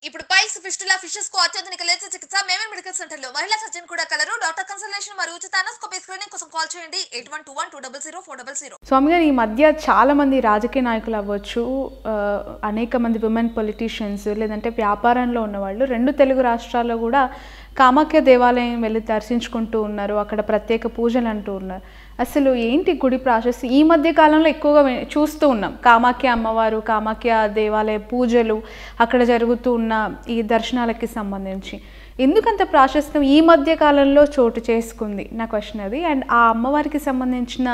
ఇప్పుడు piles fistula fishes కు అత్యాధునిక లేజర్ చికిత్స మేమే మెడికల్ సెంటర్ లో మహిళా సర్జన్ కూడా కలరు. డాక్టర్ కన్సల్టేషన్ మరియు ఉచిత అనోస్కోపీ స్క్రీనింగ్ కోసం కాల్ చేయండి 8121200400. స్వామి గారు, ఈ మధ్య చాలా మంది రాజకీయ నాయకులు అవ్వచ్చు, అనేక మంది విమెన్ పొలిటీషియన్స్ లేదంటే వ్యాపారంలో ఉన్నవాళ్ళు 2 తెలుగు రాష్ట్రాల్లో కూడా కామాఖ్య దేవాలయం వెళ్ళి దర్శించుకుంటూ ఉన్నారు. అక్కడ ప్రత్యేక పూజలు అంటూ ఉన్నారు. అసలు ఏంటి గుడి ప్రాసెస్? ఈ మధ్య కాలంలో ఎక్కువగా చూస్తూ ఉన్నాం కామాఖ్య అమ్మవారు, కామాఖ్య దేవాలయ పూజలు, అక్కడ జరుగుతూ ఉన్న ఈ దర్శనాలకి సంబంధించి ఎందుకంత ప్రాశస్త్యం ఈ మధ్య కాలంలో చోటు చేసుకుంది నా క్వశ్చన్ అది. అండ్ ఆ అమ్మవారికి సంబంధించిన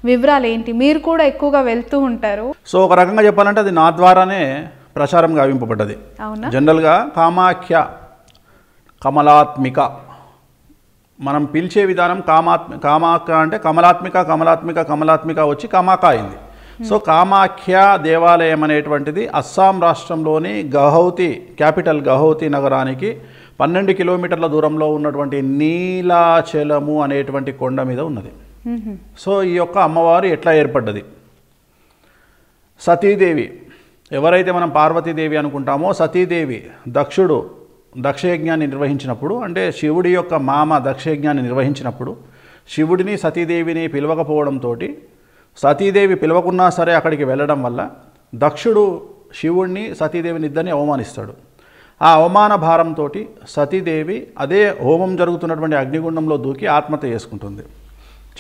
వివరాలు ఏంటి? మీరు కూడా ఎక్కువగా వెళ్తూ ఉంటారు. సో ఒక రకంగా చెప్పాలంటే అది నా ద్వారానే ప్రచారం గావింపబడ్డది. అవునా? జనరల్గా కామాఖ్య కమలాత్మిక మనం పిలిచే విధానం కామాఖ్య అంటే కమలాత్మిక వచ్చి కామాక అయింది. సో కామాఖ్య దేవాలయం అనేటువంటిది అస్సాం రాష్ట్రంలోని గౌహతి క్యాపిటల్ గౌహతి నగరానికి 12 కిలోమీటర్ల దూరంలో ఉన్నటువంటి నీలాచలము అనేటువంటి కొండ మీద ఉన్నది. సో ఈ యొక్క అమ్మవారు ఎట్లా ఏర్పడ్డది? సతీదేవి, ఎవరైతే మనం పార్వతీదేవి అనుకుంటామో, సతీదేవి దక్షయజ్ఞాన్ని నిర్వహించినప్పుడు, అంటే శివుడి యొక్క మామ దక్షయజ్ఞాన్ని నిర్వహించినప్పుడు శివుడిని సతీదేవిని పిలవకపోవడంతో సతీదేవి పిలవకున్నా సరే అక్కడికి వెళ్ళడం వల్ల దక్షుడు శివుడిని సతీదేవిని ఇద్దరిని అవమానిస్తాడు. ఆ అవమాన భారంతో సతీదేవి అదే హోమం జరుగుతున్నటువంటి అగ్నిగుండంలో దూకి ఆత్మహత్య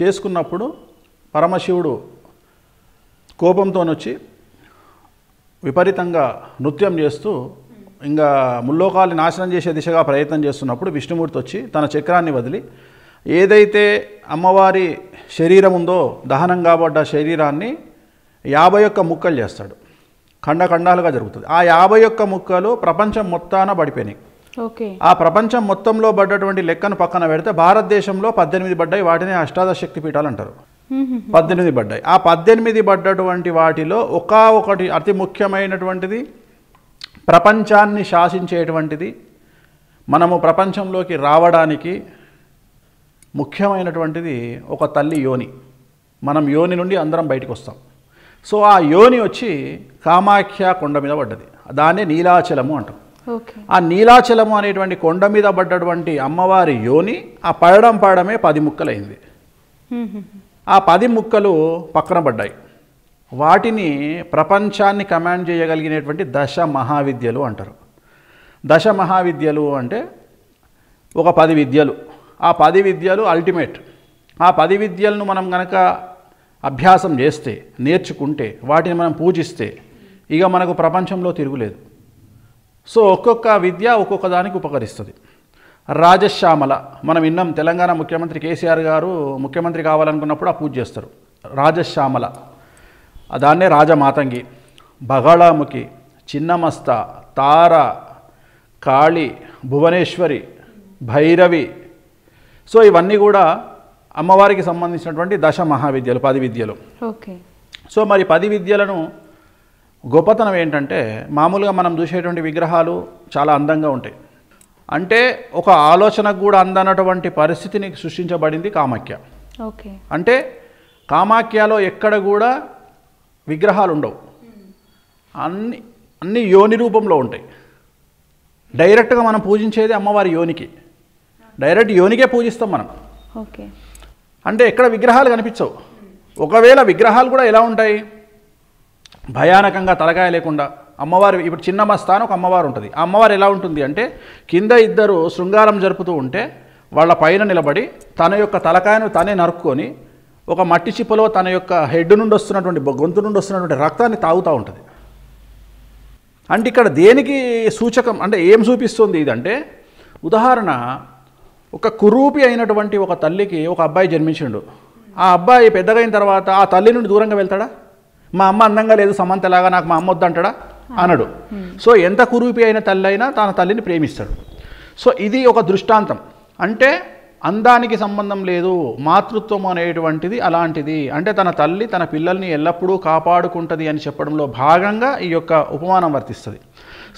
చేసుకున్నప్పుడు పరమశివుడు కోపంతోనొచ్చి విపరీతంగా నృత్యం చేస్తూ ఇంకా ముల్లోకాల్ని నాశనం చేసే దిశగా ప్రయత్నం చేస్తున్నప్పుడు విష్ణుమూర్తి వచ్చి తన చక్రాన్ని వదిలి ఏదైతే అమ్మవారి శరీరం ఉందో దహనం కాబడ్డ శరీరాన్ని 51 ముక్కలు చేస్తాడు. ఖండాలుగా జరుగుతుంది. ఆ 51 ముక్కలు ప్రపంచం మొత్తాన పడిపోయినాయి. ఆ ప్రపంచం మొత్తంలో పడ్డటువంటి లెక్కను పక్కన పెడితే భారతదేశంలో 18 పడ్డాయి. వాటిని అష్టాదశ శక్తి పీఠాలు అంటారు. 18 పడ్డాయి. ఆ 18 పడ్డటువంటి వాటిలో ఒకటి అతి ముఖ్యమైనటువంటిది, ప్రపంచాన్ని శాసించేటువంటిది, మనము ప్రపంచంలోకి రావడానికి ముఖ్యమైనటువంటిది ఒక తల్లి యోని. మనం యోని నుండి అందరం బయటకు వస్తాం. సో ఆ యోని వచ్చి కామాఖ్య కొండ మీద పడ్డది. దాన్నే నీలాచలము అంటాం. ఆ నీలాచలము అనేటువంటి కొండ మీద పడ్డటువంటి అమ్మవారి యోని ఆ పడడమే 10 ముక్కలైంది. ఆ 10 ముక్కలు పక్కన పడ్డాయి. వాటిని ప్రపంచాన్ని కమాండ్ చేయగలిగినటువంటి 10 మహావిద్యలు అంటారు. 10 మహావిద్యలు అంటే ఒక 10 విద్యలు. ఆ 10 విద్యలు అల్టిమేట్. ఆ 10 విద్యలను మనం కనుక అభ్యాసం చేస్తే, నేర్చుకుంటే, వాటిని మనం పూజిస్తే ఇక మనకు ప్రపంచంలో తిరుగులేదు. సో ఒక్కొక్క విద్య ఒక్కొక్క దానికి ఉపకరిస్తుంది. రాజశ్యామల మనం విన్నాం. తెలంగాణ ముఖ్యమంత్రి కేసీఆర్ గారు ముఖ్యమంత్రి కావాలనుకున్నప్పుడు ఆ పూజ చేస్తారు. రాజశ్యామల, దాన్నే రాజమాతంగి, బగళాముఖి, చిన్నమస్త, తార, కాళి, భువనేశ్వరి, భైరవి. సో ఇవన్నీ కూడా అమ్మవారికి సంబంధించినటువంటి 10 మహావిద్యలు, 10 విద్యలు. సో మరి 10 విద్యలను గొప్పతనం ఏంటంటే, మామూలుగా మనం చూసేటువంటి విగ్రహాలు చాలా అందంగా ఉంటాయి. అంటే ఒక ఆలోచనకు కూడా అందనటువంటి పరిస్థితిని సృష్టించబడింది కామాఖ్య. అంటే కామాఖ్యలో ఎక్కడ కూడా విగ్రహాలు ఉండవు. అన్ని యోని రూపంలో ఉంటాయి. డైరెక్ట్గా మనం పూజించేది అమ్మవారి యోనికి. డైరెక్ట్ యోనికే పూజిస్తాం మనం. అంటే ఎక్కడ విగ్రహాలు కనిపించవు. ఒకవేళ విగ్రహాలు కూడా ఎలా ఉంటాయి? భయానకంగా తలకాయ లేకుండా అమ్మవారు. ఇప్పుడు చిన్నమస్త అని ఒక అమ్మవారు ఉంటుంది. ఆ అమ్మవారు ఎలా ఉంటుంది అంటే, కింద ఇద్దరు శృంగారం జరుపుతూ ఉంటే వాళ్ళ పైన నిలబడి తన యొక్క తలకాయను తనే నరుక్కొని ఒక మట్టి చిప్పలో తన యొక్క హెడ్ నుండి వస్తున్నటువంటి, గొంతు నుండి వస్తున్నటువంటి రక్తాన్ని తాగుతూ ఉంటుంది. అంటే ఇక్కడ దేనికి సూచకం అంటే ఏం చూపిస్తుంది ఇదంటే, ఉదాహరణ, ఒక కురూపి అయినటువంటి ఒక తల్లికి ఒక అబ్బాయి జన్మించిండు. ఆ అబ్బాయి పెద్దగా అయిన తర్వాత ఆ తల్లి నుండి దూరంగా వెళ్తాడా? మా అమ్మ అందంగా లేదు సమంతలాగా, నాకు మా అమ్మ వద్దంటాడా? అనడు. సో ఎంత కురూపి అయిన తల్లి అయినా తన తల్లిని ప్రేమిస్తాడు. సో ఇది ఒక దృష్టాంతం. అంటే అందానికి సంబంధం లేదు, మాతృత్వం అనేటువంటిది అలాంటిది. అంటే తన తల్లి తన పిల్లల్ని ఎల్లప్పుడూ కాపాడుకుంటుంది అని చెప్పడంలో భాగంగా ఈ యొక్క ఉపమానం వర్తిస్తుంది.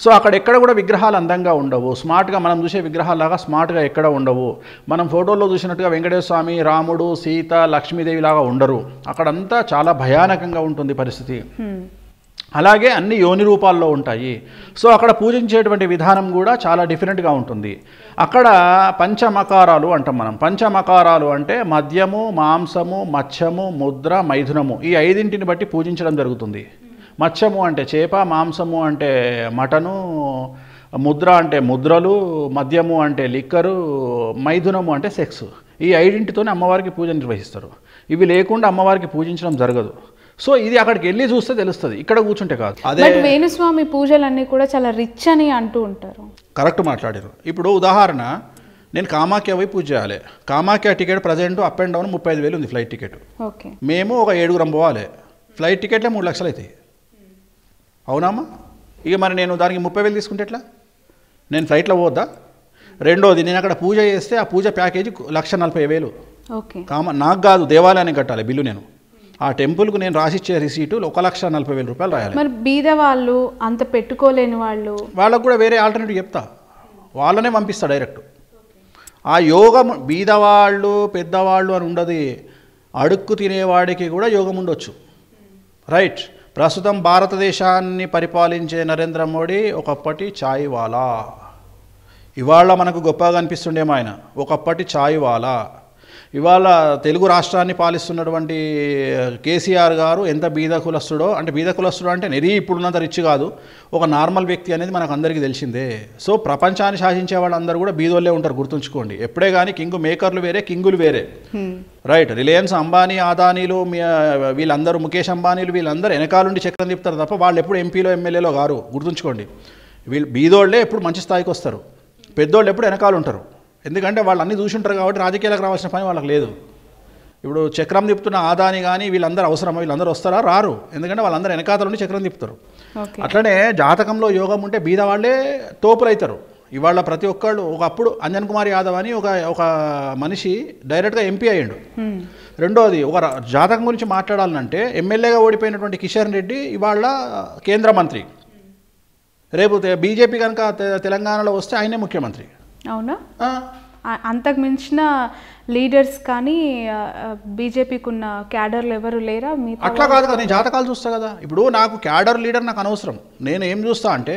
సో అక్కడ ఎక్కడ కూడా విగ్రహాలు అందంగా ఉండవు. స్మార్ట్గా మనం చూసే విగ్రహాలాగా స్మార్ట్గా ఎక్కడ ఉండవు. మనం ఫోటోల్లో చూసినట్టుగా వెంకటేశ్వర స్వామి, రాముడు, సీత, లక్ష్మీదేవి లాగా ఉండరు. అక్కడంతా చాలా భయానకంగా ఉంటుంది పరిస్థితి. అలాగే అన్ని యోని రూపాల్లో ఉంటాయి. సో అక్కడ పూజించేటువంటి విధానం కూడా చాలా డిఫరెంట్గా ఉంటుంది. అక్కడ పంచమకారాలు అంటాం మనం. పంచమకారాలు అంటే మద్యము, మాంసము, మత్స్యము, ముద్ర, మైథునము, ఈ 5ంటిని బట్టి పూజించడం జరుగుతుంది. మత్స్యము అంటే చేప, మాంసము అంటే మటను, ముద్ర అంటే ముద్రలు, మద్యము అంటే లిక్కరు, మైథునము అంటే సెక్స్. ఈ 5ంటితోనే అమ్మవారికి పూజ నిర్వహిస్తారు. ఇవి లేకుండా అమ్మవారికి పూజించడం జరగదు. సో ఇది అక్కడికి వెళ్ళి చూస్తే తెలుస్తుంది, ఇక్కడ కూర్చుంటే కాదు. అదే వేణుస్వామి పూజలన్నీ కూడా చాలా రిచ్ అని అంటూ ఉంటారు. కరెక్ట్ మాట్లాడారు. ఇప్పుడు ఉదాహరణ, నేను కామాఖ్య పోయి పూజ చేయాలి. Kamakhya ticket present up and down 35,000 ఉంది ఫ్లైట్ టికెట్. ఓకే, మేము ఒక 7గురం పోవాలి. ఫ్లైట్ టికెట్లే 3 లక్షలు అవుతాయి. అవునామా? ఇక మరి నేను దానికి 30,000 తీసుకుంటే ఎట్లా? నేను ఫ్లైట్లో పోద్దా? రెండోది, నేను అక్కడ పూజ చేస్తే ఆ పూజ ప్యాకేజీ 1,40,000. ఓకే, నాకు కాదు, దేవాలయానికి కట్టాలి బిల్లు. నేను ఆ టెంపుల్కు నేను రాసిచ్చే రిసీటు 1,40,000 రూపాయలు రాయాలి. మరి బీద వాళ్ళు, అంత పెట్టుకోలేని వాళ్ళకు కూడా వేరే ఆల్టర్నేటివ్ చెప్తా, వాళ్ళనే పంపిస్తా డైరెక్ట్. ఆ యోగం బీదవాళ్ళు పెద్దవాళ్ళు అని ఉండదు, అడుక్కు తినేవాడికి కూడా యోగం ఉండొచ్చు. రైట్. ప్రస్తుతం భారతదేశాన్ని పరిపాలించే నరేంద్ర మోడీ ఒకప్పటి చాయ్ వాలా. ఇవాళ మనకు గొప్పగా అనిపిస్తుండేమో ఆయన, ఒకప్పటి చాయ్ వాలా. ఇవాళ తెలుగు రాష్ట్రాన్ని పాలిస్తున్నటువంటి కేసీఆర్ గారు ఎంత బీద కులస్తుడో, అంటే బీద కులస్తుడు అంటే నెరీ ఇప్పుడున్నంత రిచ్ కాదు, ఒక నార్మల్ వ్యక్తి అనేది మనకు అందరికీ తెలిసిందే. సో ప్రపంచాన్ని శాసించే వాళ్ళందరూ కూడా బీదోళ్ళే ఉంటారు, గుర్తుంచుకోండి. ఎప్పుడే కానీ కింగు మేకర్లు వేరే, కింగులు వేరే. రైట్. రిలయన్స్ అంబానీ, అదానీలు, వీళ్ళందరూ, ముఖేష్ అంబానీలు, వీళ్ళందరూ వెనకాలండి చక్రం తిప్పుతారు తప్ప వాళ్ళు ఎప్పుడు ఎంపీలో ఎమ్మెల్యేలో గారు, గుర్తుంచుకోండి. వీళ్ళు బీదోళ్ళే ఎప్పుడు మంచి స్థాయికి వస్తారు, పెద్దోళ్ళు ఎప్పుడు వెనకాల ఉంటారు. ఎందుకంటే వాళ్ళు అన్నీ చూసి ఉంటారు కాబట్టి రాజకీయాలకు రావాల్సిన పని వాళ్ళకి లేదు. ఇప్పుడు చక్రం తిప్పుతున్న ఆదాని కానీ వీళ్ళందరూ అవసరమా? వీళ్ళందరూ వస్తారా? రారు. ఎందుకంటే వాళ్ళందరూ వెనకాతల నుండి చక్రం తిప్పుతారు. అట్లనే జాతకంలో యోగం ఉంటే బీద వాళ్ళే తోపులు అవుతారు. ఇవాళ ప్రతి ఒక్కళ్ళు, ఒకప్పుడు అంజన్ కుమార్ యాదవ్ అని ఒక మనిషి డైరెక్ట్గా ఎంపీ అయ్యాడు. రెండోది, ఒక జాతకం గురించి మాట్లాడాలంటే ఎమ్మెల్యేగా ఓడిపోయినటువంటి కిషన్ రెడ్డి ఇవాళ కేంద్ర మంత్రి. రేపు బీజేపీ కనుక తెలంగాణలో వస్తే ఆయనే ముఖ్యమంత్రి. అవునా? అంతకు మించిన లీడర్స్ కానీ బీజేపీకి ఉన్న క్యాడర్లు ఎవరు లేరా? అట్లా కాదు కదా, నేను జాతకాలు చూస్తా కదా. ఇప్పుడు నాకు క్యాడర్ లీడర్ నాకు అనవసరం. నేను ఏం చూస్తా అంటే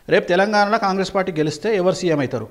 రేపు తెలంగాణలో కాంగ్రెస్ పార్టీ గెలిస్తే ఎవరు సీఎం అవుతారు.